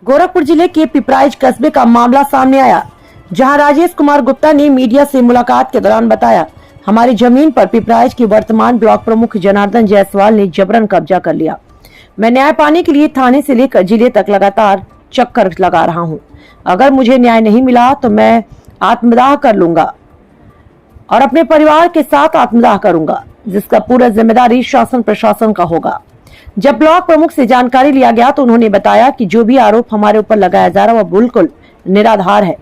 गोरखपुर जिले के पिपराइच कस्बे का मामला सामने आया, जहां राजेश कुमार गुप्ता ने मीडिया से मुलाकात के दौरान बताया, हमारी जमीन पर पिपराइच के वर्तमान ब्लॉक प्रमुख जनार्दन जायसवाल ने जबरन कब्जा कर लिया। मैं न्याय पाने के लिए थाने से लेकर जिले तक लगातार चक्कर लगा रहा हूं। अगर मुझे न्याय नहीं मिला तो मैं आत्मदाह कर लूंगा और अपने परिवार के साथ आत्मदाह करूंगा, जिसका पूरा जिम्मेदारी शासन प्रशासन का होगा। जब ब्लॉक प्रमुख से जानकारी लिया गया तो उन्होंने बताया कि जो भी आरोप हमारे ऊपर लगाया जा रहा है वह बिल्कुल निराधार है।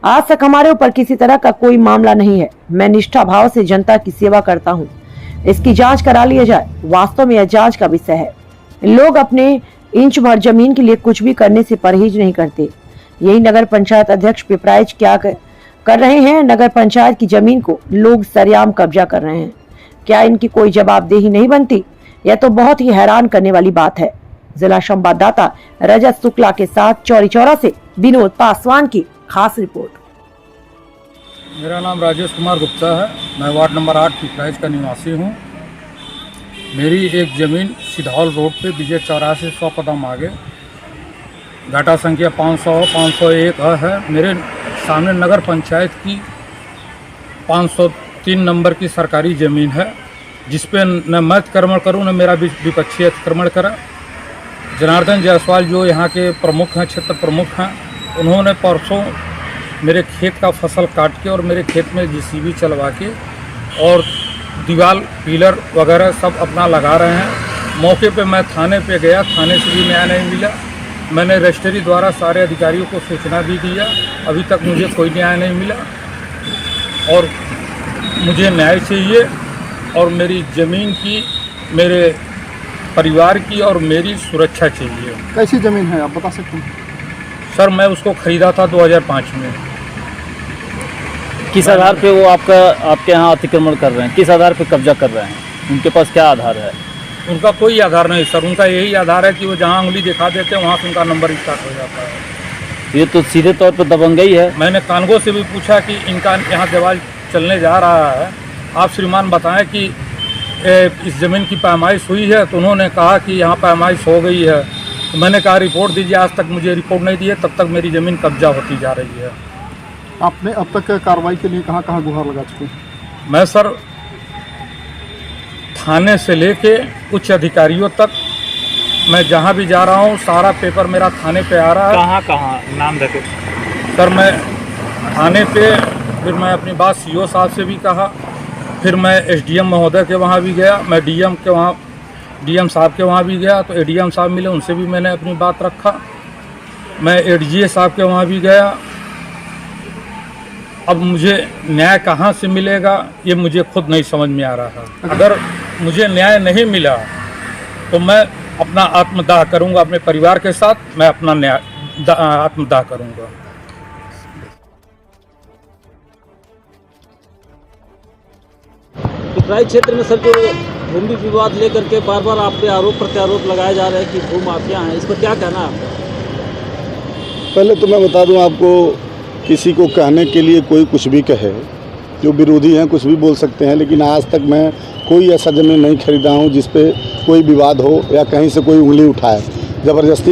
आज तक हमारे ऊपर किसी तरह का कोई मामला नहीं है। मैं निष्ठा भाव से जनता की सेवा करता हूं। इसकी जांच करा लिया जाए। वास्तव में यह जांच का विषय है। लोग अपने इंच भर जमीन के लिए कुछ भी करने से परहेज नहीं करते। यही नगर पंचायत अध्यक्ष पिपराइच क्या कर रहे हैं। नगर पंचायत की जमीन को लोग सरेआम कब्जा कर रहे हैं। क्या इनकी कोई जवाबदेही नहीं बनती? यह तो बहुत ही हैरान करने वाली बात है। जिला संवाददाता रजत शुक्ला के साथ चौरी चौरा से विनोद पासवान की खास रिपोर्ट। मेरा नाम राजेश कुमार गुप्ता है। मैं वार्ड नंबर 8 पिपराइच का निवासी हूं। मेरी एक ज़मीन सिधौल रोड पे विजय चौराहे से 100 कदम आगे घाटा संख्या 501 है। मेरे सामने नगर पंचायत की 503 नंबर की सरकारी ज़मीन है, जिसपे न मैं अतिक्रमण करूँ न मेरा विपक्षी अतिक्रमण करा। जनार्दन जायसवाल जो यहाँ के प्रमुख हैं, क्षेत्र प्रमुख हैं, उन्होंने परसों मेरे खेत का फसल काट के और मेरे खेत में जेसीबी चलवा के और दीवार पिलर वगैरह सब अपना लगा रहे हैं। मौके पे मैं थाने पे गया, थाने से भी न्याय नहीं मिला। मैंने रजिस्ट्री द्वारा सारे अधिकारियों को सूचना भी दिया, अभी तक मुझे कोई न्याय नहीं मिला और मुझे न्याय चाहिए और मेरी ज़मीन की, मेरे परिवार की और मेरी सुरक्षा चाहिए। कैसी ज़मीन है आप बता सकते हैं? सर, मैं उसको ख़रीदा था 2005 में। किस आधार पे वो आपके यहाँ अतिक्रमण कर रहे हैं? किस आधार पे कब्जा कर रहे हैं? उनके पास क्या आधार है? उनका कोई आधार नहीं सर। उनका यही आधार है कि वो जहाँ उंगली दिखा देते हैं वहाँ से उनका नंबर स्टार्ट हो जाता है। ये तो सीधे तौर पर दबंगई है। मैंने कानगो से भी पूछा कि इनका यहाँ दीवार चलने जा रहा है, आप श्रीमान बताएं कि इस ज़मीन की पैमाइश हुई है? तो उन्होंने कहा कि यहाँ पैमाइश हो गई है। तो मैंने कहा रिपोर्ट दीजिए। आज तक मुझे रिपोर्ट नहीं दी है, तब तक मेरी ज़मीन कब्जा होती जा रही है। आपने अब तक कार्रवाई के लिए कहाँ कहाँ गुहार लगा चुके हैं? मैं सर थाने से लेके उच्च अधिकारियों तक मैं जहाँ भी जा रहा हूँ, सारा पेपर मेरा थाने पे आ रहा है। कहाँ कहाँ नाम देते? सर, मैं थाने पे, फिर मैं अपनी बात सीओ साहब से भी कहा, फिर मैं एसडीएम महोदय के वहाँ भी गया, मैं डीएम साहब के वहाँ भी गया। तो एडीएम साहब मिले, उनसे भी मैंने अपनी बात रखा। मैं एडीए साहब के वहाँ भी गया। अब मुझे न्याय कहाँ से मिलेगा ये मुझे खुद नहीं समझ में आ रहा है। अगर मुझे न्याय नहीं मिला तो मैं अपना आत्मदाह करूँगा, अपने परिवार के साथ मैं अपना आत्मदाह करूँगा। पिपराइच क्षेत्र में सर जो भूमि विवाद लेकर के बार बार आप पे आरोप प्रत्यारोप लगाए जा रहे हैं कि भू माफिया हैं, इस पर क्या कहना है आपका? पहले तो मैं बता दूं आपको, किसी को कहने के लिए कोई कुछ भी कहे, जो विरोधी हैं कुछ भी बोल सकते हैं, लेकिन आज तक मैं कोई ऐसा ज़मीन नहीं खरीदा हूं जिस पे कोई विवाद हो या कहीं से कोई उंगली उठाए। ज़बरदस्ती